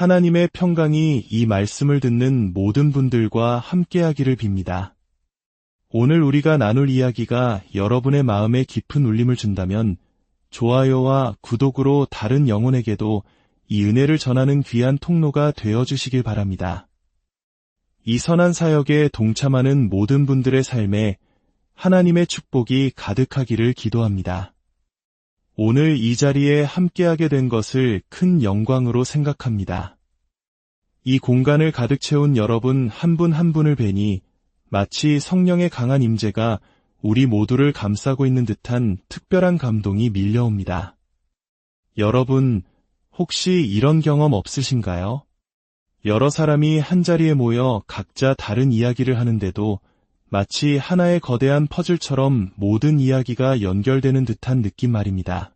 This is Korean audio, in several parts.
하나님의 평강이 이 말씀을 듣는 모든 분들과 함께하기를 빕니다. 오늘 우리가 나눌 이야기가 여러분의 마음에 깊은 울림을 준다면 좋아요와 구독으로 다른 영혼에게도 이 은혜를 전하는 귀한 통로가 되어주시길 바랍니다. 이 선한 사역에 동참하는 모든 분들의 삶에 하나님의 축복이 가득하기를 기도합니다. 오늘 이 자리에 함께하게 된 것을 큰 영광으로 생각합니다. 이 공간을 가득 채운 여러분 한 분 한 분을 뵈니 마치 성령의 강한 임재가 우리 모두를 감싸고 있는 듯한 특별한 감동이 밀려옵니다. 여러분, 혹시 이런 경험 없으신가요? 여러 사람이 한자리에 모여 각자 다른 이야기를 하는데도 마치 하나의 거대한 퍼즐처럼 모든 이야기가 연결되는 듯한 느낌 말입니다.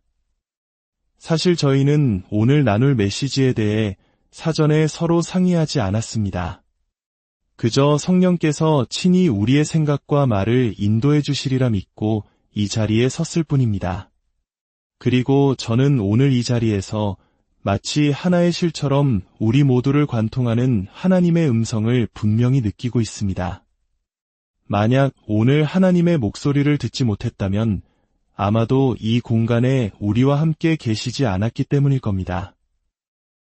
사실 저희는 오늘 나눌 메시지에 대해 사전에 서로 상의하지 않았습니다. 그저 성령께서 친히 우리의 생각과 말을 인도해 주시리라 믿고 이 자리에 섰을 뿐입니다. 그리고 저는 오늘 이 자리에서 마치 하나의 실처럼 우리 모두를 관통하는 하나님의 음성을 분명히 느끼고 있습니다. 만약 오늘 하나님의 목소리를 듣지 못했다면 아마도 이 공간에 우리와 함께 계시지 않았기 때문일 겁니다.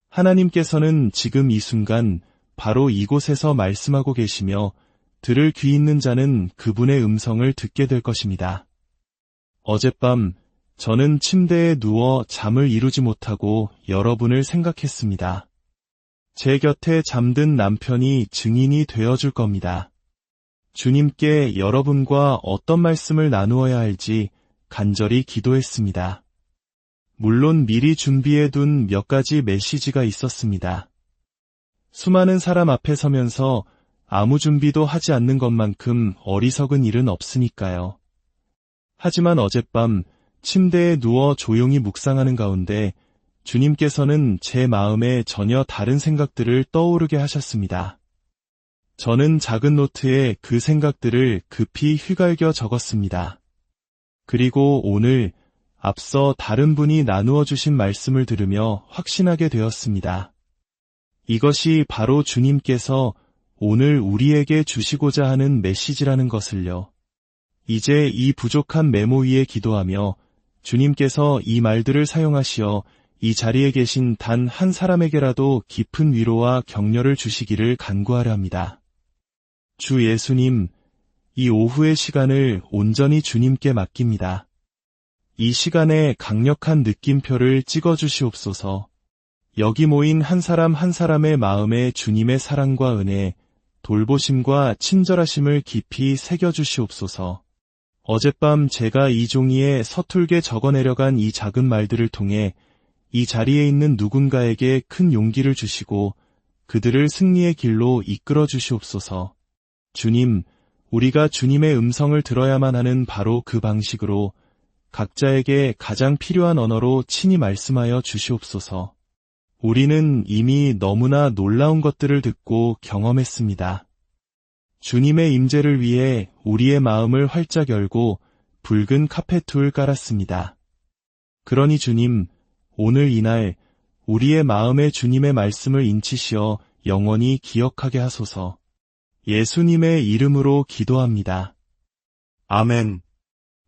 하나님께서는 지금 이 순간 바로 이곳에서 말씀하고 계시며 들을 귀 있는 자는 그분의 음성을 듣게 될 것입니다. 어젯밤 저는 침대에 누워 잠을 이루지 못하고 여러분을 생각했습니다. 제 곁에 잠든 남편이 증인이 되어줄 겁니다. 주님께 여러분과 어떤 말씀을 나누어야 할지 간절히 기도했습니다. 물론 미리 준비해둔 몇 가지 메시지가 있었습니다. 수많은 사람 앞에 서면서 아무 준비도 하지 않는 것만큼 어리석은 일은 없으니까요. 하지만 어젯밤 침대에 누워 조용히 묵상하는 가운데 주님께서는 제 마음에 전혀 다른 생각들을 떠오르게 하셨습니다. 저는 작은 노트에 그 생각들을 급히 휘갈겨 적었습니다. 그리고 오늘 앞서 다른 분이 나누어 주신 말씀을 들으며 확신하게 되었습니다. 이것이 바로 주님께서 오늘 우리에게 주시고자 하는 메시지라는 것을요. 이제 이 부족한 메모 위에 기도하며 주님께서 이 말들을 사용하시어 이 자리에 계신 단 한 사람에게라도 깊은 위로와 격려를 주시기를 간구하려 합니다. 주 예수님, 이 오후의 시간을 온전히 주님께 맡깁니다. 이 시간에 강력한 느낌표를 찍어주시옵소서. 여기 모인 한 사람 한 사람의 마음에 주님의 사랑과 은혜, 돌보심과 친절하심을 깊이 새겨주시옵소서. 어젯밤 제가 이 종이에 서툴게 적어내려간 이 작은 말들을 통해 이 자리에 있는 누군가에게 큰 용기를 주시고 그들을 승리의 길로 이끌어 주시옵소서. 주님, 우리가 주님의 음성을 들어야만 하는 바로 그 방식으로 각자에게 가장 필요한 언어로 친히 말씀하여 주시옵소서. 우리는 이미 너무나 놀라운 것들을 듣고 경험했습니다. 주님의 임재를 위해 우리의 마음을 활짝 열고 붉은 카페툴을 깔았습니다. 그러니 주님, 오늘 이날 우리의 마음에 주님의 말씀을 인치시어 영원히 기억하게 하소서. 예수님의 이름으로 기도합니다. 아멘.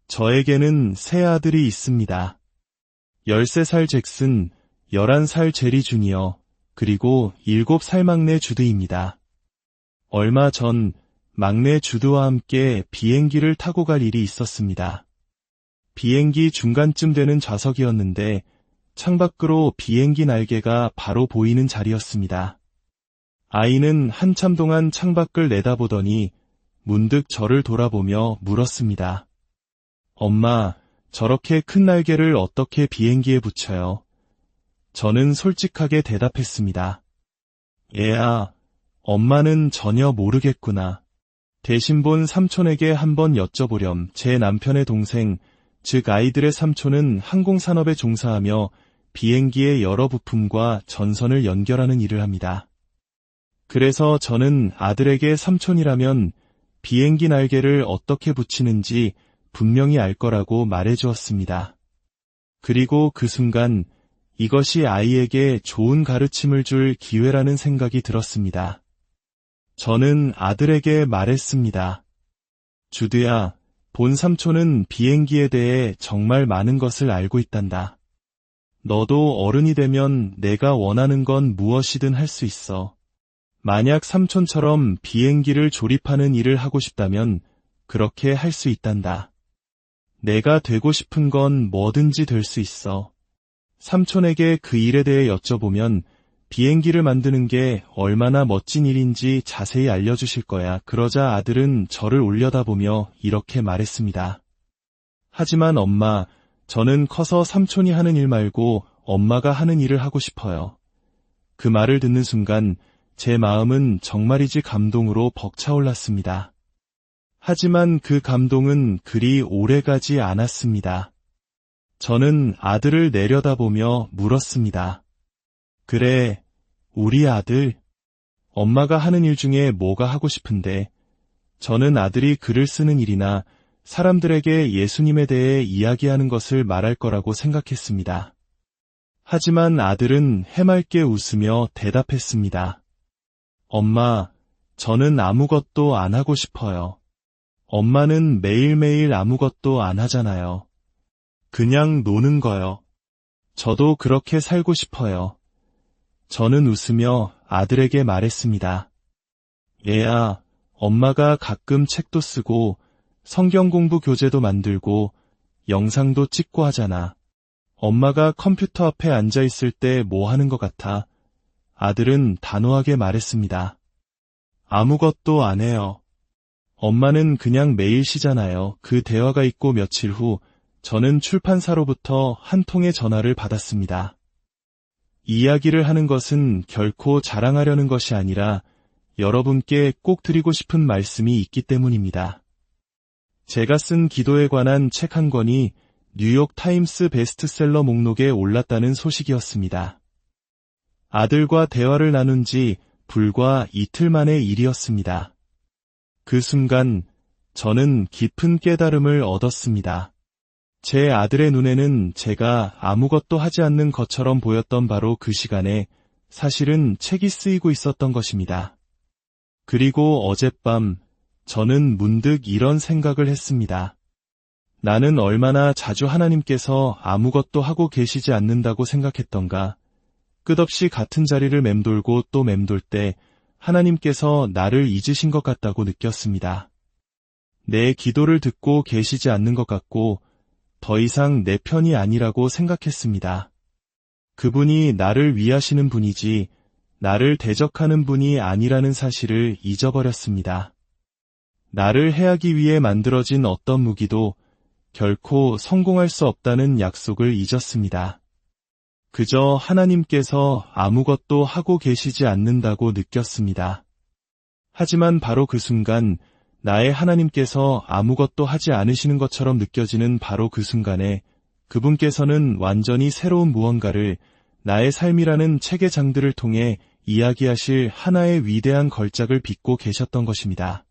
저에게는 세 아들이 있습니다. 13살 잭슨, 11살 제리 주니어, 그리고 7살 막내 주드입니다. 얼마 전 막내 주드와 함께 비행기를 타고 갈 일이 있었습니다. 비행기 중간쯤 되는 좌석이었는데 창밖으로 비행기 날개가 바로 보이는 자리였습니다. 아이는 한참 동안 창밖을 내다보더니 문득 저를 돌아보며 물었습니다. 엄마, 저렇게 큰 날개를 어떻게 비행기에 붙여요? 저는 솔직하게 대답했습니다. 얘야, 엄마는 전혀 모르겠구나. 대신 본 삼촌에게 한번 여쭤보렴. 제 남편의 동생, 즉 아이들의 삼촌은 항공산업에 종사하며 비행기의 여러 부품과 전선을 연결하는 일을 합니다. 그래서 저는 아들에게 삼촌이라면 비행기 날개를 어떻게 붙이는지 분명히 알 거라고 말해주었습니다. 그리고 그 순간 이것이 아이에게 좋은 가르침을 줄 기회라는 생각이 들었습니다. 저는 아들에게 말했습니다. 주드야, 본 삼촌은 비행기에 대해 정말 많은 것을 알고 있단다. 너도 어른이 되면 내가 원하는 건 무엇이든 할 수 있어. 만약 삼촌처럼 비행기를 조립하는 일을 하고 싶다면 그렇게 할 수 있단다. 내가 되고 싶은 건 뭐든지 될 수 있어. 삼촌에게 그 일에 대해 여쭤보면 비행기를 만드는 게 얼마나 멋진 일인지 자세히 알려주실 거야. 그러자 아들은 저를 올려다보며 이렇게 말했습니다. 하지만 엄마, 저는 커서 삼촌이 하는 일 말고 엄마가 하는 일을 하고 싶어요. 그 말을 듣는 순간 제 마음은 정말이지 감동으로 벅차올랐습니다. 하지만 그 감동은 그리 오래가지 않았습니다. 저는 아들을 내려다보며 물었습니다. 그래, 우리 아들. 엄마가 하는 일 중에 뭐가 하고 싶은데? 저는 아들이 글을 쓰는 일이나 사람들에게 예수님에 대해 이야기하는 것을 말할 거라고 생각했습니다. 하지만 아들은 해맑게 웃으며 대답했습니다. 엄마, 저는 아무것도 안 하고 싶어요. 엄마는 매일매일 아무것도 안 하잖아요. 그냥 노는 거요. 저도 그렇게 살고 싶어요. 저는 웃으며 아들에게 말했습니다. 얘야, 엄마가 가끔 책도 쓰고 성경 공부 교재도 만들고 영상도 찍고 하잖아. 엄마가 컴퓨터 앞에 앉아 있을 때 뭐 하는 것 같아? 아들은 단호하게 말했습니다. 아무것도 안 해요. 엄마는 그냥 매일 쉬잖아요. 그 대화가 있고 며칠 후 저는 출판사로부터 한 통의 전화를 받았습니다. 이야기를 하는 것은 결코 자랑하려는 것이 아니라 여러분께 꼭 드리고 싶은 말씀이 있기 때문입니다. 제가 쓴 기도에 관한 책 한 권이 뉴욕 타임스 베스트셀러 목록에 올랐다는 소식이었습니다. 아들과 대화를 나눈 지 불과 이틀 만의 일이었습니다. 그 순간 저는 깊은 깨달음을 얻었습니다. 제 아들의 눈에는 제가 아무것도 하지 않는 것처럼 보였던 바로 그 시간에 사실은 책이 쓰이고 있었던 것입니다. 그리고 어젯밤 저는 문득 이런 생각을 했습니다. 나는 얼마나 자주 하나님께서 아무것도 하고 계시지 않는다고 생각했던가. 끝없이 같은 자리를 맴돌고 또 맴돌 때 하나님께서 나를 잊으신 것 같다고 느꼈습니다. 내 기도를 듣고 계시지 않는 것 같고 더 이상 내 편이 아니라고 생각했습니다. 그분이 나를 위하시는 분이지 나를 대적하는 분이 아니라는 사실을 잊어버렸습니다. 나를 해하기 위해 만들어진 어떤 무기도 결코 성공할 수 없다는 약속을 잊었습니다. 그저 하나님께서 아무것도 하고 계시지 않는다고 느꼈습니다. 하지만 바로 그 순간 나의 하나님께서 아무것도 하지 않으시는 것처럼 느껴지는 바로 그 순간에 그분께서는 완전히 새로운 무언가를 나의 삶이라는 책의 장들을 통해 이야기하실 하나의 위대한 걸작을 빚고 계셨던 것입니다.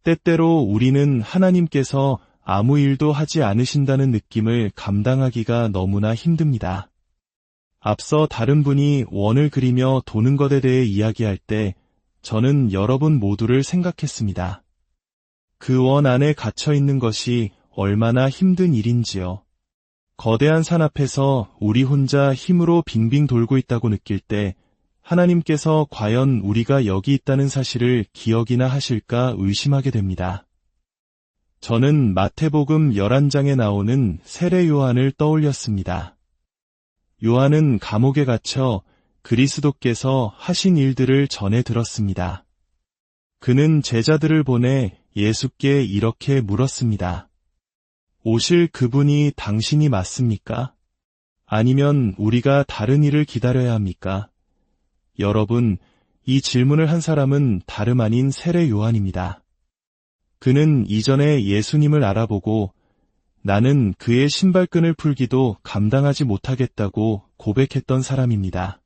때때로 우리는 하나님께서 아무 일도 하지 않으신다는 느낌을 감당하기가 너무나 힘듭니다. 앞서 다른 분이 원을 그리며 도는 것에 대해 이야기할 때 저는 여러분 모두를 생각했습니다. 그 원 안에 갇혀 있는 것이 얼마나 힘든 일인지요. 거대한 산 앞에서 우리 혼자 힘으로 빙빙 돌고 있다고 느낄 때 하나님께서 과연 우리가 여기 있다는 사실을 기억이나 하실까 의심하게 됩니다. 저는 마태복음 11장에 나오는 세례 요한을 떠올렸습니다. 요한은 감옥에 갇혀 그리스도께서 하신 일들을 전해 들었습니다. 그는 제자들을 보내 예수께 이렇게 물었습니다. 오실 그분이 당신이 맞습니까? 아니면 우리가 다른 일을 기다려야 합니까? 여러분, 이 질문을 한 사람은 다름 아닌 세례 요한입니다. 그는 이전에 예수님을 알아보고 나는 그의 신발끈을 풀기도 감당하지 못하겠다고 고백했던 사람입니다.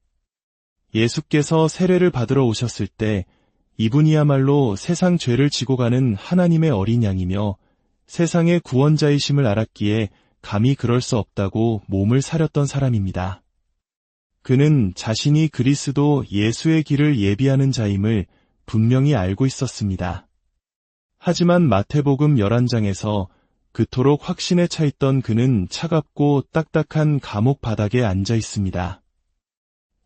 예수께서 세례를 받으러 오셨을 때 이분이야말로 세상 죄를 지고 가는 하나님의 어린 양이며 세상의 구원자이심을 알았기에 감히 그럴 수 없다고 몸을 사렸던 사람입니다. 그는 자신이 그리스도 예수의 길을 예비하는 자임을 분명히 알고 있었습니다. 하지만 마태복음 11장에서 그토록 확신에 차 있던 그는 차갑고 딱딱한 감옥 바닥에 앉아 있습니다.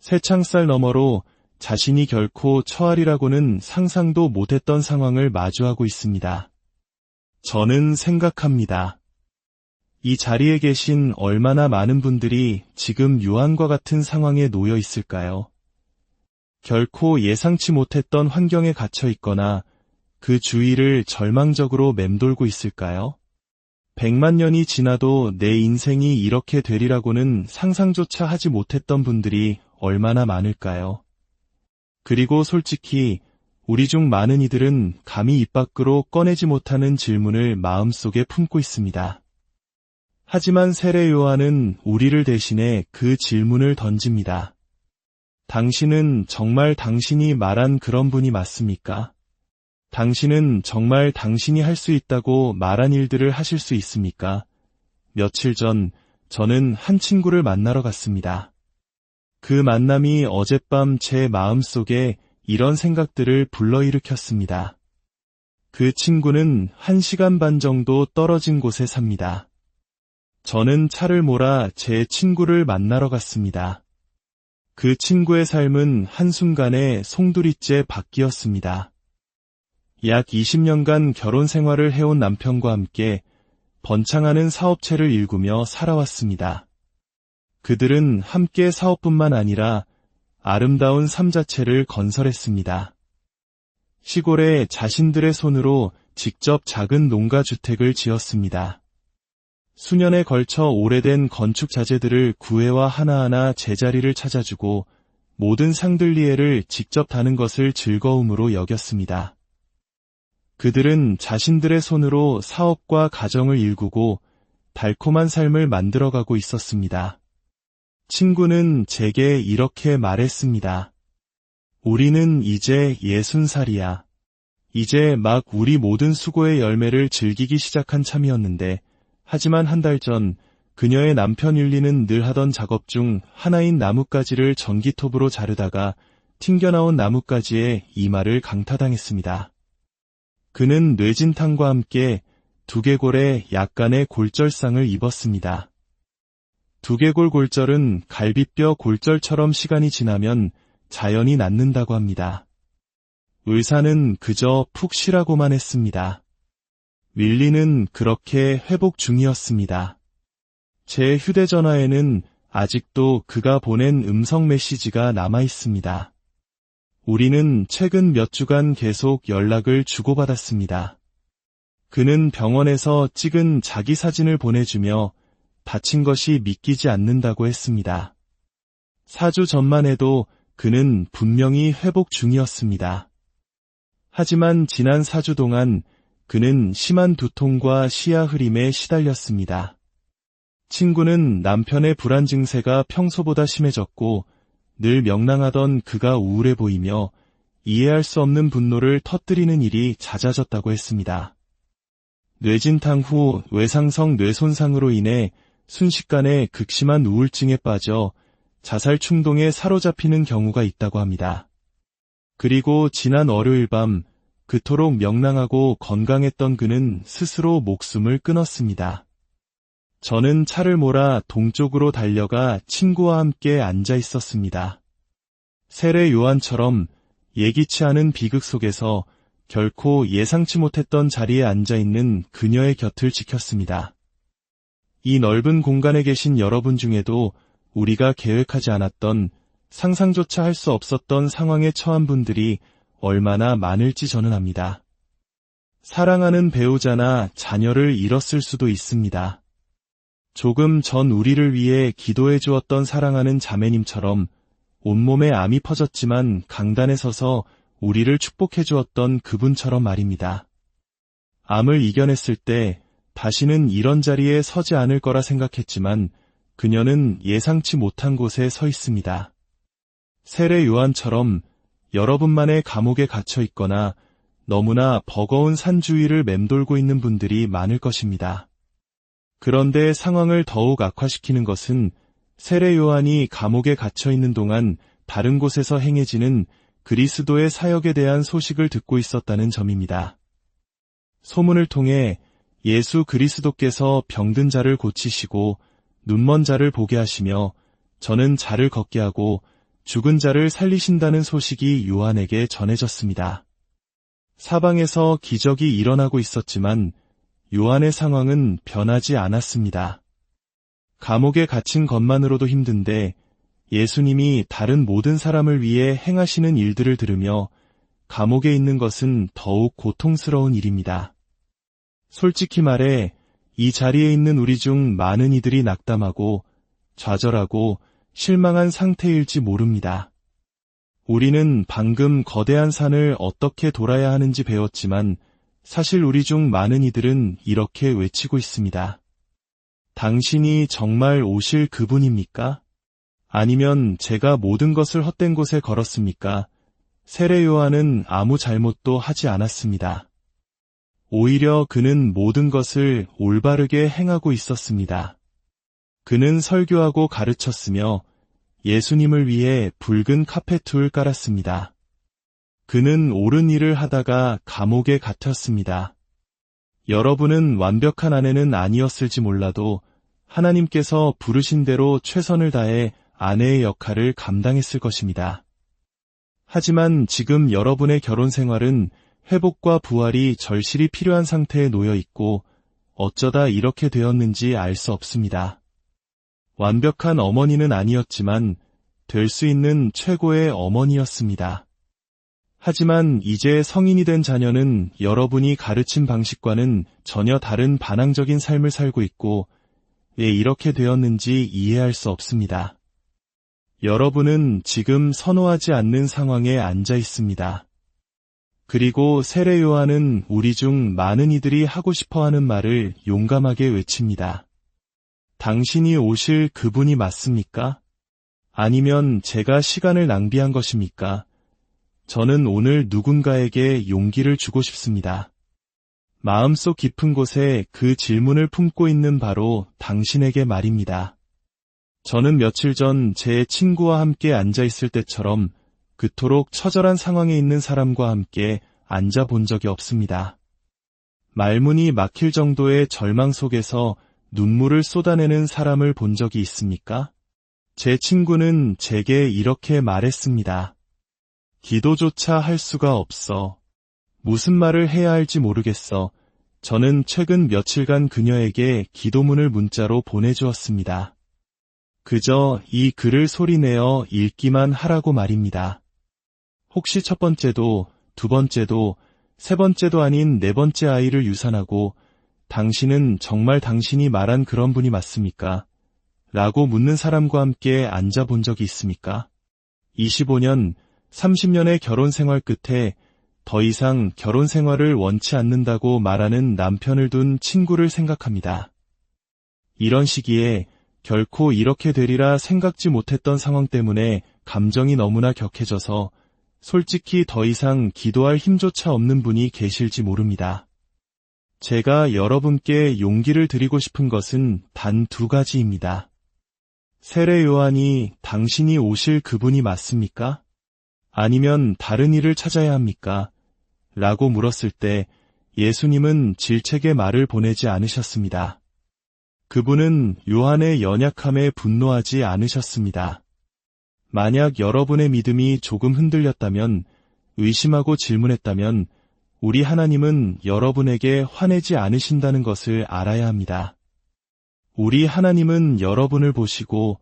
쇠창살 너머로 자신이 결코 처하리라고는 상상도 못했던 상황을 마주하고 있습니다. 저는 생각합니다. 이 자리에 계신 얼마나 많은 분들이 지금 요한과 같은 상황에 놓여 있을까요? 결코 예상치 못했던 환경에 갇혀 있거나 그 주위를 절망적으로 맴돌고 있을까요? 100만 년이 지나도 내 인생이 이렇게 되리라고는 상상조차 하지 못했던 분들이 얼마나 많을까요? 그리고 솔직히 우리 중 많은 이들은 감히 입 밖으로 꺼내지 못하는 질문을 마음속에 품고 있습니다. 하지만 세례 요한은 우리를 대신해 그 질문을 던집니다. 당신은 정말 당신이 말한 그런 분이 맞습니까? 당신은 정말 당신이 할 수 있다고 말한 일들을 하실 수 있습니까? 며칠 전 저는 한 친구를 만나러 갔습니다. 그 만남이 어젯밤 제 마음속에 이런 생각들을 불러일으켰습니다. 그 친구는 1시간 반 정도 떨어진 곳에 삽니다. 저는 차를 몰아 제 친구를 만나러 갔습니다. 그 친구의 삶은 한순간에 송두리째 바뀌었습니다. 약 20년간 결혼 생활을 해온 남편과 함께 번창하는 사업체를 일구며 살아왔습니다. 그들은 함께 사업뿐만 아니라 아름다운 삶 자체를 건설했습니다. 시골에 자신들의 손으로 직접 작은 농가주택을 지었습니다. 수년에 걸쳐 오래된 건축 자재들을 구해와 하나하나 제자리를 찾아주고 모든 샹들리에를 직접 다는 것을 즐거움으로 여겼습니다. 그들은 자신들의 손으로 사업과 가정을 일구고 달콤한 삶을 만들어가고 있었습니다. 친구는 제게 이렇게 말했습니다. 우리는 이제 60살이야. 이제 막 우리 모든 수고의 열매를 즐기기 시작한 참이었는데, 하지만 한 달 전 그녀의 남편 율리는 늘 하던 작업 중 하나인 나뭇가지를 전기톱으로 자르다가 튕겨나온 나뭇가지에 이마를 강타당했습니다. 그는 뇌진탕과 함께 두개골에 약간의 골절상을 입었습니다. 두개골 골절은 갈비뼈 골절처럼 시간이 지나면 자연히 낫는다고 합니다. 의사는 그저 푹 쉬라고만 했습니다. 윌리는 그렇게 회복 중이었습니다. 제 휴대전화에는 아직도 그가 보낸 음성 메시지가 남아 있습니다. 우리는 최근 몇 주간 계속 연락을 주고받았습니다. 그는 병원에서 찍은 자기 사진을 보내주며 다친 것이 믿기지 않는다고 했습니다. 4주 전만 해도 그는 분명히 회복 중이었습니다. 하지만 지난 4주 동안 그는 심한 두통과 시야 흐림에 시달렸습니다. 친구는 남편의 불안 증세가 평소보다 심해졌고 늘 명랑하던 그가 우울해 보이며 이해할 수 없는 분노를 터뜨리는 일이 잦아졌다고 했습니다. 뇌진탕 후 외상성 뇌손상으로 인해 순식간에 극심한 우울증에 빠져 자살 충동에 사로잡히는 경우가 있다고 합니다. 그리고 지난 월요일 밤 그토록 명랑하고 건강했던 그는 스스로 목숨을 끊었습니다. 저는 차를 몰아 동쪽으로 달려가 친구와 함께 앉아 있었습니다. 세례 요한처럼 예기치 않은 비극 속에서 결코 예상치 못했던 자리에 앉아 있는 그녀의 곁을 지켰습니다. 이 넓은 공간에 계신 여러분 중에도 우리가 계획하지 않았던 상상조차 할 수 없었던 상황에 처한 분들이 얼마나 많을지 저는 압니다. 사랑하는 배우자나 자녀를 잃었을 수도 있습니다. 조금 전 우리를 위해 기도해 주었던 사랑하는 자매님처럼 온몸에 암이 퍼졌지만 강단에 서서 우리를 축복해 주었던 그분처럼 말입니다. 암을 이겨냈을 때 다시는 이런 자리에 서지 않을 거라 생각했지만 그녀는 예상치 못한 곳에 서 있습니다. 세례 요한처럼 여러분만의 감옥에 갇혀 있거나 너무나 버거운 산 주위를 맴돌고 있는 분들이 많을 것입니다. 그런데 상황을 더욱 악화시키는 것은 세례 요한이 감옥에 갇혀 있는 동안 다른 곳에서 행해지는 그리스도의 사역에 대한 소식을 듣고 있었다는 점입니다. 소문을 통해 예수 그리스도께서 병든 자를 고치시고 눈먼 자를 보게 하시며 저는 자를 걷게 하고 죽은 자를 살리신다는 소식이 요한에게 전해졌습니다. 사방에서 기적이 일어나고 있었지만 요한의 상황은 변하지 않았습니다. 감옥에 갇힌 것만으로도 힘든데 예수님이 다른 모든 사람을 위해 행하시는 일들을 들으며 감옥에 있는 것은 더욱 고통스러운 일입니다. 솔직히 말해 이 자리에 있는 우리 중 많은 이들이 낙담하고 좌절하고 실망한 상태일지 모릅니다. 우리는 방금 거대한 산을 어떻게 돌아야 하는지 배웠지만 사실 우리 중 많은 이들은 이렇게 외치고 있습니다. 당신이 정말 오실 그분입니까? 아니면 제가 모든 것을 헛된 곳에 걸었습니까? 세례 요한은 아무 잘못도 하지 않았습니다. 오히려 그는 모든 것을 올바르게 행하고 있었습니다. 그는 설교하고 가르쳤으며 예수님을 위해 붉은 카페툴을 깔았습니다. 그는 옳은 일을 하다가 감옥에 갇혔습니다. 여러분은 완벽한 아내는 아니었을지 몰라도 하나님께서 부르신 대로 최선을 다해 아내의 역할을 감당했을 것입니다. 하지만 지금 여러분의 결혼 생활은 회복과 부활이 절실히 필요한 상태에 놓여 있고 어쩌다 이렇게 되었는지 알 수 없습니다. 완벽한 어머니는 아니었지만 될 수 있는 최고의 어머니였습니다. 하지만 이제 성인이 된 자녀는 여러분이 가르친 방식과는 전혀 다른 반항적인 삶을 살고 있고 왜 이렇게 되었는지 이해할 수 없습니다. 여러분은 지금 선호하지 않는 상황에 앉아 있습니다. 그리고 세례 요한은 우리 중 많은 이들이 하고 싶어하는 말을 용감하게 외칩니다. 당신이 오실 그분이 맞습니까? 아니면 제가 시간을 낭비한 것입니까? 저는 오늘 누군가에게 용기를 주고 싶습니다. 마음속 깊은 곳에 그 질문을 품고 있는 바로 당신에게 말입니다. 저는 며칠 전 제 친구와 함께 앉아 있을 때처럼 그토록 처절한 상황에 있는 사람과 함께 앉아 본 적이 없습니다. 말문이 막힐 정도의 절망 속에서 눈물을 쏟아내는 사람을 본 적이 있습니까? 제 친구는 제게 이렇게 말했습니다. 기도조차 할 수가 없어. 무슨 말을 해야 할지 모르겠어. 저는 최근 며칠간 그녀에게 기도문을 문자로 보내주었습니다. 그저 이 글을 소리내어 읽기만 하라고 말입니다. 혹시 첫 번째도, 두 번째도, 세 번째도 아닌 네 번째 아이를 유산하고 당신은 정말 당신이 말한 그런 분이 맞습니까? 라고 묻는 사람과 함께 앉아 본 적이 있습니까? 25년, 30년의 결혼 생활 끝에 더 이상 결혼 생활을 원치 않는다고 말하는 남편을 둔 친구를 생각합니다. 이런 시기에 결코 이렇게 되리라 생각지 못했던 상황 때문에 감정이 너무나 격해져서 솔직히 더 이상 기도할 힘조차 없는 분이 계실지 모릅니다. 제가 여러분께 용기를 드리고 싶은 것은 단 두 가지입니다. 세례 요한이 당신이 오실 그분이 맞습니까? 아니면 다른 일을 찾아야 합니까? 라고 물었을 때 예수님은 질책의 말을 보내지 않으셨습니다. 그분은 요한의 연약함에 분노하지 않으셨습니다. 만약 여러분의 믿음이 조금 흔들렸다면, 의심하고 질문했다면 우리 하나님은 여러분에게 화내지 않으신다는 것을 알아야 합니다. 우리 하나님은 여러분을 보시고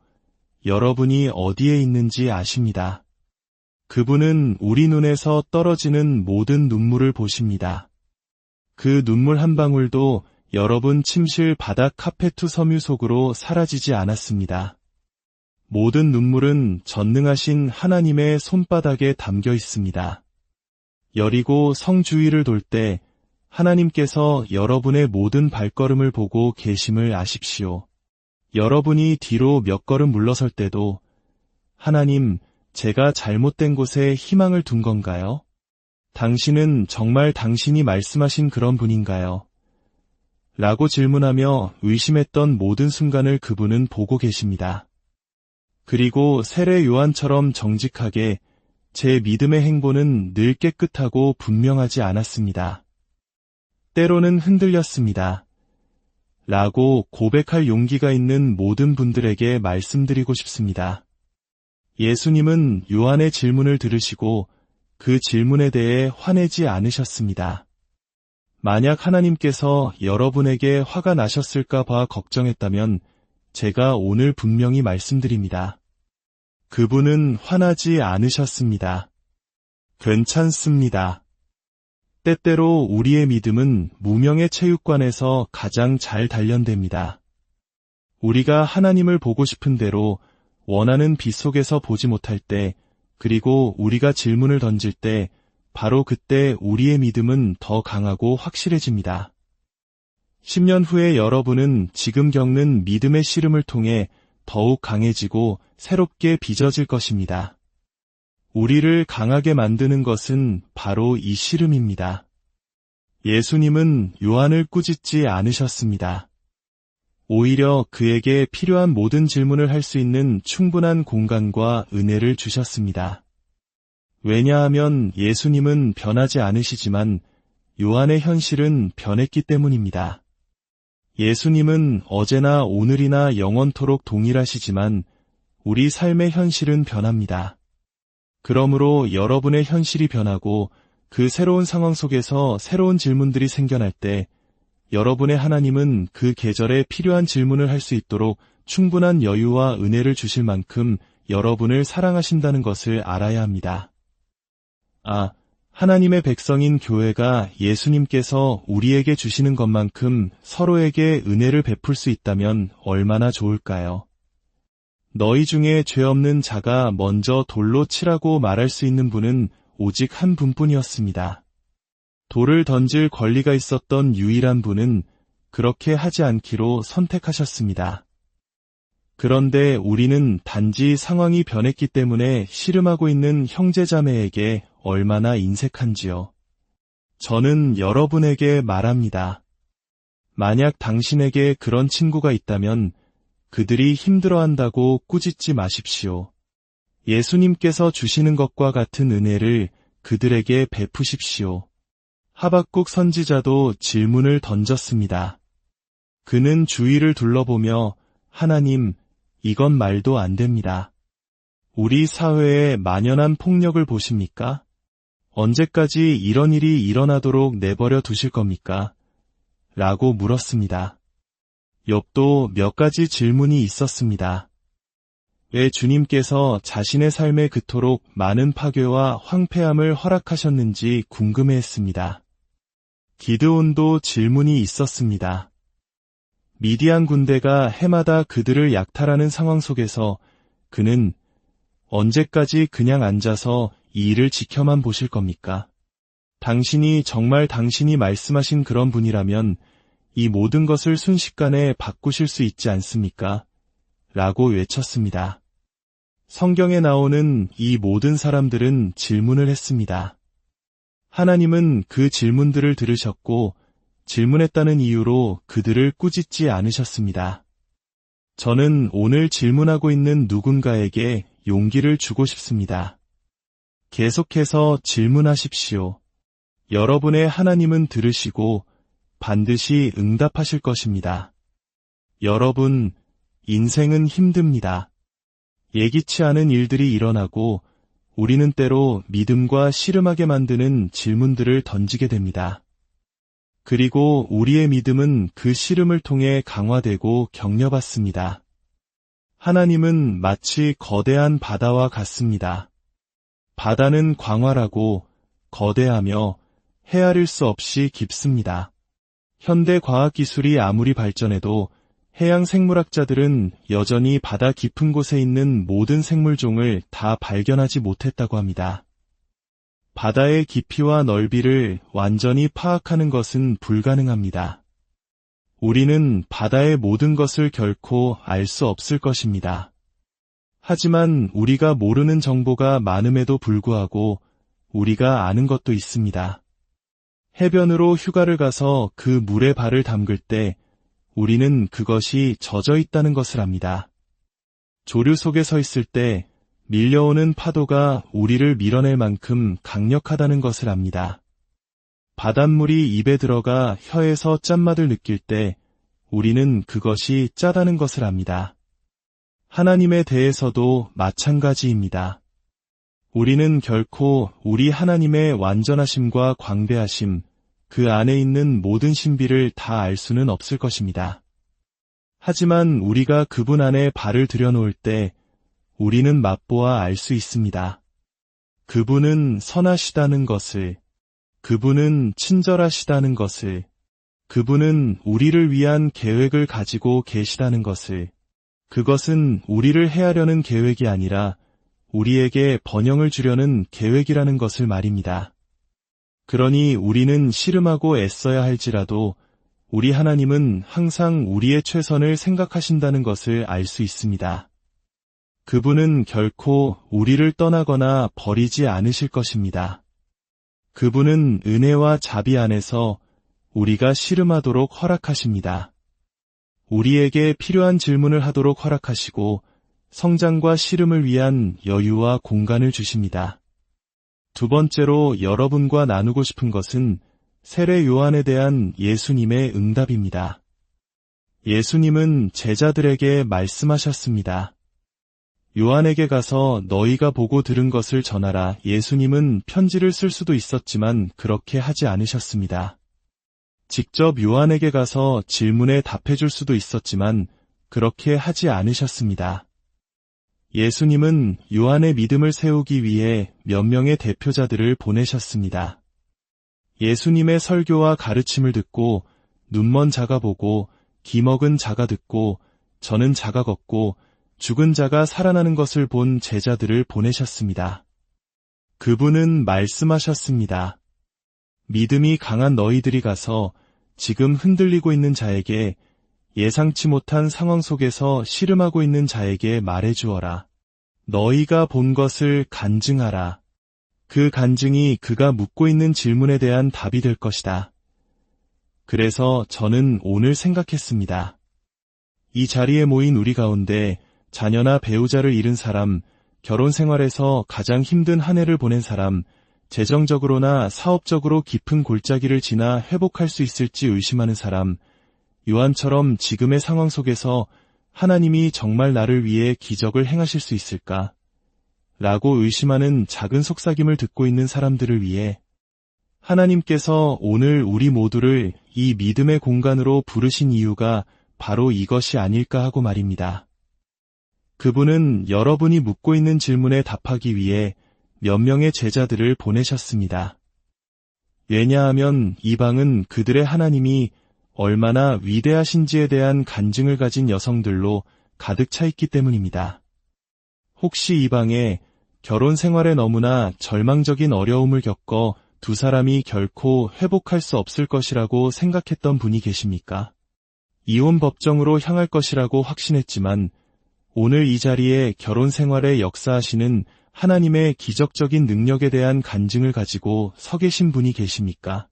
여러분이 어디에 있는지 아십니다. 그분은 우리 눈에서 떨어지는 모든 눈물을 보십니다. 그 눈물 한 방울도 여러분 침실 바닥 카페트 섬유 속으로 사라지지 않았습니다. 모든 눈물은 전능하신 하나님의 손바닥에 담겨 있습니다. 여리고 성 주위를 돌 때 하나님께서 여러분의 모든 발걸음을 보고 계심을 아십시오. 여러분이 뒤로 몇 걸음 물러설 때도 하나님, 제가 잘못된 곳에 희망을 둔 건가요? 당신은 정말 당신이 말씀하신 그런 분인가요? 라고 질문하며 의심했던 모든 순간을 그분은 보고 계십니다. 그리고 세례 요한처럼 정직하게 제 믿음의 행보는 늘 깨끗하고 분명하지 않았습니다. 때로는 흔들렸습니다. 라고 고백할 용기가 있는 모든 분들에게 말씀드리고 싶습니다. 예수님은 요한의 질문을 들으시고 그 질문에 대해 화내지 않으셨습니다. 만약 하나님께서 여러분에게 화가 나셨을까 봐 걱정했다면 제가 오늘 분명히 말씀드립니다. 그분은 화나지 않으셨습니다. 괜찮습니다. 때때로 우리의 믿음은 무명의 체육관에서 가장 잘 단련됩니다. 우리가 하나님을 보고 싶은 대로 원하는 빛 속에서 보지 못할 때, 그리고 우리가 질문을 던질 때, 바로 그때 우리의 믿음은 더 강하고 확실해집니다. 10년 후에 여러분은 지금 겪는 믿음의 씨름을 통해 더욱 강해지고 새롭게 빚어질 것입니다. 우리를 강하게 만드는 것은 바로 이 씨름입니다. 예수님은 요한을 꾸짖지 않으셨습니다. 오히려 그에게 필요한 모든 질문을 할 수 있는 충분한 공간과 은혜를 주셨습니다. 왜냐하면 예수님은 변하지 않으시지만 요한의 현실은 변했기 때문입니다. 예수님은 어제나 오늘이나 영원토록 동일하시지만 우리 삶의 현실은 변합니다. 그러므로 여러분의 현실이 변하고 그 새로운 상황 속에서 새로운 질문들이 생겨날 때 여러분의 하나님은 그 계절에 필요한 질문을 할 수 있도록 충분한 여유와 은혜를 주실 만큼 여러분을 사랑하신다는 것을 알아야 합니다. 하나님의 백성인 교회가 예수님께서 우리에게 주시는 것만큼 서로에게 은혜를 베풀 수 있다면 얼마나 좋을까요? 너희 중에 죄 없는 자가 먼저 돌로 치라고 말할 수 있는 분은 오직 한 분뿐이었습니다. 돌을 던질 권리가 있었던 유일한 분은 그렇게 하지 않기로 선택하셨습니다. 그런데 우리는 단지 상황이 변했기 때문에 씨름하고 있는 형제자매에게 얼마나 인색한지요. 저는 여러분에게 말합니다. 만약 당신에게 그런 친구가 있다면 그들이 힘들어한다고 꾸짖지 마십시오. 예수님께서 주시는 것과 같은 은혜를 그들에게 베푸십시오. 하박국 선지자도 질문을 던졌습니다. 그는 주위를 둘러보며 하나님, 이건 말도 안 됩니다. 우리 사회에 만연한 폭력을 보십니까? 언제까지 이런 일이 일어나도록 내버려 두실 겁니까? 라고 물었습니다. 욥도 몇 가지 질문이 있었습니다. 왜 주님께서 자신의 삶에 그토록 많은 파괴와 황폐함을 허락하셨는지 궁금해했습니다. 기드온도 질문이 있었습니다. 미디안 군대가 해마다 그들을 약탈하는 상황 속에서 그는 언제까지 그냥 앉아서 이 일을 지켜만 보실 겁니까? 당신이 정말 당신이 말씀하신 그런 분이라면 이 모든 것을 순식간에 바꾸실 수 있지 않습니까? 라고 외쳤습니다. 성경에 나오는 이 모든 사람들은 질문을 했습니다. 하나님은 그 질문들을 들으셨고 질문했다는 이유로 그들을 꾸짖지 않으셨습니다. 저는 오늘 질문하고 있는 누군가에게 용기를 주고 싶습니다. 계속해서 질문하십시오. 여러분의 하나님은 들으시고 반드시 응답하실 것입니다. 여러분, 인생은 힘듭니다. 예기치 않은 일들이 일어나고 우리는 때로 믿음과 씨름하게 만드는 질문들을 던지게 됩니다. 그리고 우리의 믿음은 그 씨름을 통해 강화되고 격려받습니다. 하나님은 마치 거대한 바다와 같습니다. 바다는 광활하고 거대하며 헤아릴 수 없이 깊습니다. 현대 과학기술이 아무리 발전해도 해양 생물학자들은 여전히 바다 깊은 곳에 있는 모든 생물종을 다 발견하지 못했다고 합니다. 바다의 깊이와 넓이를 완전히 파악하는 것은 불가능합니다. 우리는 바다의 모든 것을 결코 알 수 없을 것입니다. 하지만 우리가 모르는 정보가 많음에도 불구하고 우리가 아는 것도 있습니다. 해변으로 휴가를 가서 그 물에 발을 담글 때 우리는 그것이 젖어 있다는 것을 압니다. 조류 속에 서 있을 때 밀려오는 파도가 우리를 밀어낼 만큼 강력하다는 것을 압니다. 바닷물이 입에 들어가 혀에서 짠맛을 느낄 때 우리는 그것이 짜다는 것을 압니다. 하나님에 대해서도 마찬가지입니다. 우리는 결코 우리 하나님의 완전하심과 광대하심, 그 안에 있는 모든 신비를 다 알 수는 없을 것입니다. 하지만 우리가 그분 안에 발을 들여놓을 때 우리는 맛보아 알 수 있습니다. 그분은 선하시다는 것을, 그분은 친절하시다는 것을, 그분은 우리를 위한 계획을 가지고 계시다는 것을, 그것은 우리를 해하려는 계획이 아니라 우리에게 번영을 주려는 계획이라는 것을 말입니다. 그러니 우리는 씨름하고 애써야 할지라도 우리 하나님은 항상 우리의 최선을 생각하신다는 것을 알 수 있습니다. 그분은 결코 우리를 떠나거나 버리지 않으실 것입니다. 그분은 은혜와 자비 안에서 우리가 씨름하도록 허락하십니다. 우리에게 필요한 질문을 하도록 허락하시고 성장과 씨름을 위한 여유와 공간을 주십니다. 두 번째로 여러분과 나누고 싶은 것은 세례 요한에 대한 예수님의 응답입니다. 예수님은 제자들에게 말씀하셨습니다. 요한에게 가서 너희가 보고 들은 것을 전하라. 예수님은 편지를 쓸 수도 있었지만 그렇게 하지 않으셨습니다. 직접 요한에게 가서 질문에 답해 줄 수도 있었지만 그렇게 하지 않으셨습니다. 예수님은 요한의 믿음을 세우기 위해 몇 명의 대표자들을 보내셨습니다. 예수님의 설교와 가르침을 듣고 눈먼 자가 보고 기먹은 자가 듣고 저는 자가 걷고 죽은 자가 살아나는 것을 본 제자들을 보내셨습니다. 그분은 말씀하셨습니다. 믿음이 강한 너희들이 가서 지금 흔들리고 있는 자에게 예상치 못한 상황 속에서 씨름하고 있는 자에게 말해주어라. 너희가 본 것을 간증하라. 그 간증이 그가 묻고 있는 질문에 대한 답이 될 것이다. 그래서 저는 오늘 생각했습니다. 이 자리에 모인 우리 가운데 자녀나 배우자를 잃은 사람, 결혼 생활에서 가장 힘든 한 해를 보낸 사람, 재정적으로나 사업적으로 깊은 골짜기를 지나 회복할 수 있을지 의심하는 사람, 요한처럼 지금의 상황 속에서 하나님이 정말 나를 위해 기적을 행하실 수 있을까? 라고 의심하는 작은 속삭임을 듣고 있는 사람들을 위해 하나님께서 오늘 우리 모두를 이 믿음의 공간으로 부르신 이유가 바로 이것이 아닐까 하고 말입니다. 그분은 여러분이 묻고 있는 질문에 답하기 위해 몇 명의 제자들을 보내셨습니다. 왜냐하면 이방은 그들의 하나님이 얼마나 위대하신지에 대한 간증을 가진 여성들로 가득 차 있기 때문입니다. 혹시 이방에 결혼 생활에 너무나 절망적인 어려움을 겪어 두 사람이 결코 회복할 수 없을 것이라고 생각했던 분이 계십니까? 이혼 법정으로 향할 것이라고 확신했지만 오늘 이 자리에 결혼 생활에 역사하시는 하나님의 기적적인 능력에 대한 간증을 가지고 서 계신 분이 계십니까?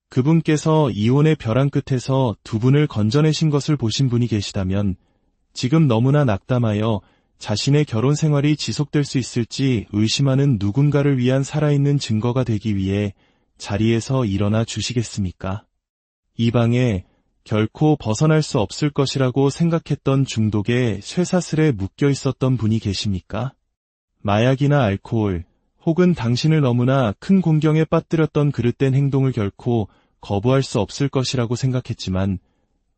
그분께서 이혼의 벼랑 끝에서 두 분을 건져내신 것을 보신 분이 계시다면 지금 너무나 낙담하여 자신의 결혼 생활이 지속될 수 있을지 의심하는 누군가를 위한 살아있는 증거가 되기 위해 자리에서 일어나 주시겠습니까? 이 방에 결코 벗어날 수 없을 것이라고 생각했던 중독에 쇠사슬에 묶여 있었던 분이 계십니까? 마약이나 알코올, 혹은 당신을 너무나 큰 공경에 빠뜨렸던 그릇된 행동을 결코 거부할 수 없을 것이라고 생각했지만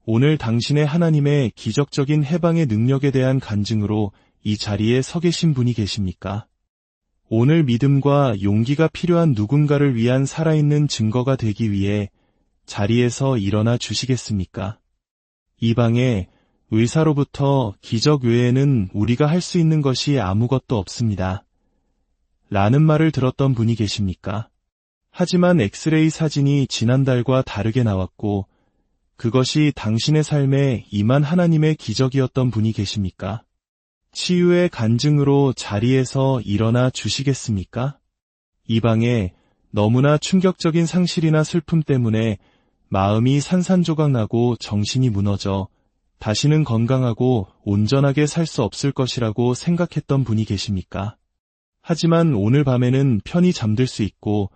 오늘 당신의 하나님의 기적적인 해방의 능력에 대한 간증으로 이 자리에 서 계신 분이 계십니까? 오늘 믿음과 용기가 필요한 누군가를 위한 살아있는 증거가 되기 위해 자리에서 일어나 주시겠습니까? 이 방에 의사로부터 기적 외에는 우리가 할 수 있는 것이 아무것도 없습니다. 라는 말을 들었던 분이 계십니까? 하지만 엑스레이 사진이 지난달과 다르게 나왔고 그것이 당신의 삶에 임한 하나님의 기적이었던 분이 계십니까? 치유의 간증으로 자리에서 일어나 주시겠습니까? 이 방에 너무나 충격적인 상실이나 슬픔 때문에 마음이 산산조각 나고 정신이 무너져 다시는 건강하고 온전하게 살 수 없을 것이라고 생각했던 분이 계십니까? 하지만 오늘 밤에는 편히 잠들 수 있고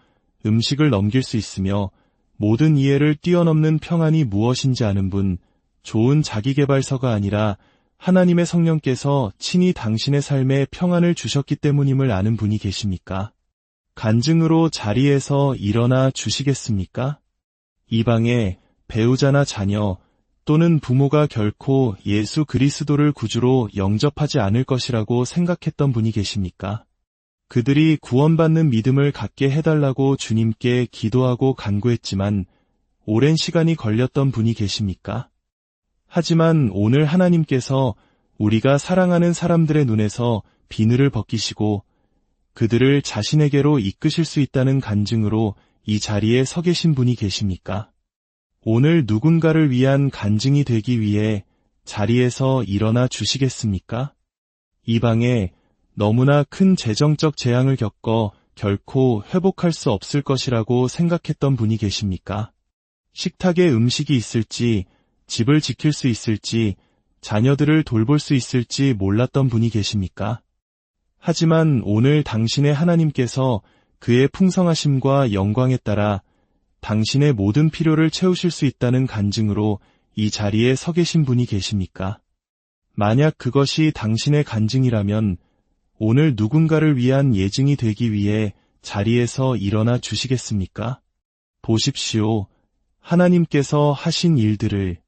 음식을 넘길 수 있으며 모든 이해를 뛰어넘는 평안이 무엇인지 아는 분, 좋은 자기계발서가 아니라 하나님의 성령께서 친히 당신의 삶에 평안을 주셨기 때문임을 아는 분이 계십니까? 간증으로 자리에서 일어나 주시겠습니까? 이 방에 배우자나 자녀 또는 부모가 결코 예수 그리스도를 구주로 영접하지 않을 것이라고 생각했던 분이 계십니까? 그들이 구원받는 믿음을 갖게 해달라고 주님께 기도하고 간구했지만 오랜 시간이 걸렸던 분이 계십니까? 하지만 오늘 하나님께서 우리가 사랑하는 사람들의 눈에서 비늘을 벗기시고 그들을 자신에게로 이끄실 수 있다는 간증으로 이 자리에 서 계신 분이 계십니까? 오늘 누군가를 위한 간증이 되기 위해 자리에서 일어나 주시겠습니까? 이 방에 너무나 큰 재정적 재앙을 겪어 결코 회복할 수 없을 것이라고 생각했던 분이 계십니까? 식탁에 음식이 있을지, 집을 지킬 수 있을지, 자녀들을 돌볼 수 있을지 몰랐던 분이 계십니까? 하지만 오늘 당신의 하나님께서 그의 풍성하심과 영광에 따라 당신의 모든 필요를 채우실 수 있다는 간증으로 이 자리에 서 계신 분이 계십니까? 만약 그것이 당신의 간증이라면 오늘 누군가를 위한 예증이 되기 위해 자리에서 일어나 주시겠습니까? 보십시오. 하나님께서 하신 일들을.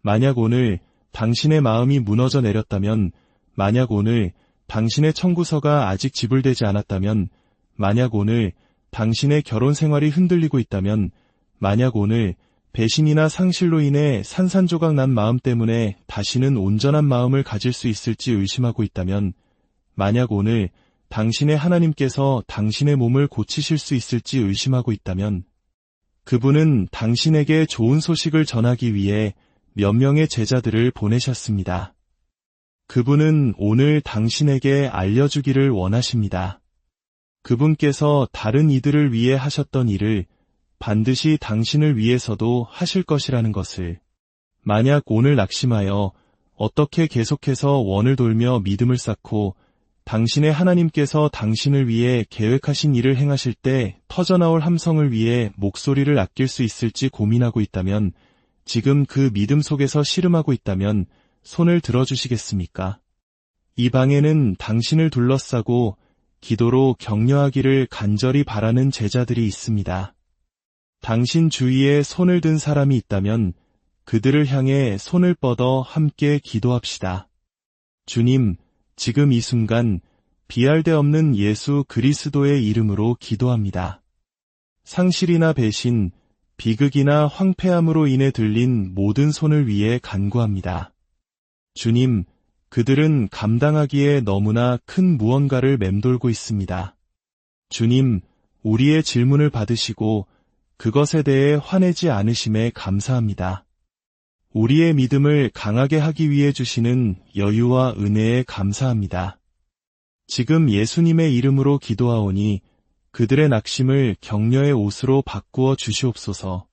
만약 오늘 당신의 마음이 무너져 내렸다면, 만약 오늘 당신의 청구서가 아직 지불되지 않았다면, 만약 오늘 당신의 결혼 생활이 흔들리고 있다면, 만약 오늘 배신이나 상실로 인해 산산조각 난 마음 때문에 다시는 온전한 마음을 가질 수 있을지 의심하고 있다면, 만약 오늘 당신의 하나님께서 당신의 몸을 고치실 수 있을지 의심하고 있다면, 그분은 당신에게 좋은 소식을 전하기 위해 몇 명의 제자들을 보내셨습니다. 그분은 오늘 당신에게 알려주기를 원하십니다. 그분께서 다른 이들을 위해 하셨던 일을 반드시 당신을 위해서도 하실 것이라는 것을. 만약 오늘 낙심하여 어떻게 계속해서 원을 돌며 믿음을 쌓고 당신의 하나님께서 당신을 위해 계획하신 일을 행하실 때 터져나올 함성을 위해 목소리를 아낄 수 있을지 고민하고 있다면, 지금 그 믿음 속에서 씨름하고 있다면 손을 들어주시겠습니까? 이 방에는 당신을 둘러싸고 기도로 격려하기를 간절히 바라는 제자들이 있습니다. 당신 주위에 손을 든 사람이 있다면 그들을 향해 손을 뻗어 함께 기도합시다. 주님, 지금 이 순간 비할 데 없는 예수 그리스도의 이름으로 기도합니다. 상실이나 배신, 비극이나 황폐함으로 인해 들린 모든 손을 위해 간구합니다. 주님, 그들은 감당하기에 너무나 큰 무언가를 맴돌고 있습니다. 주님, 우리의 질문을 받으시고 그것에 대해 화내지 않으심에 감사합니다. 우리의 믿음을 강하게 하기 위해 주시는 여유와 은혜에 감사합니다. 지금 예수님의 이름으로 기도하오니 그들의 낙심을 격려의 옷으로 바꾸어 주시옵소서.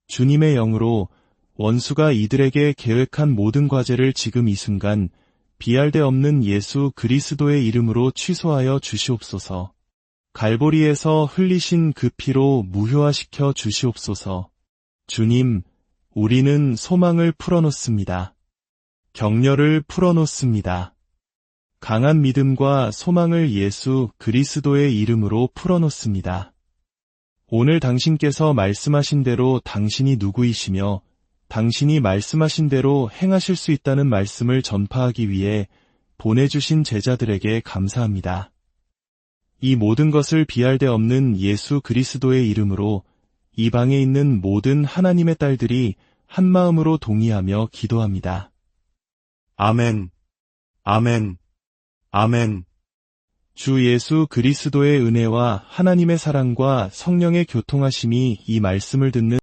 주님의 영으로 원수가 이들에게 계획한 모든 과제를 지금 이 순간 비할 데 없는 예수 그리스도의 이름으로 취소하여 주시옵소서. 갈보리에서 흘리신 그 피로 무효화시켜 주시옵소서. 주님, 우리는 소망을 풀어놓습니다. 격려를 풀어놓습니다. 강한 믿음과 소망을 예수 그리스도의 이름으로 풀어놓습니다. 오늘 당신께서 말씀하신 대로 당신이 누구이시며 당신이 말씀하신 대로 행하실 수 있다는 말씀을 전파하기 위해 보내주신 제자들에게 감사합니다. 이 모든 것을 비할 데 없는 예수 그리스도의 이름으로 이 방에 있는 모든 하나님의 딸들이 한마음으로 동의하며 기도합니다. 아멘, 아멘, 아멘. 주 예수 그리스도의 은혜와 하나님의 사랑과 성령의 교통하심이 이 말씀을 듣는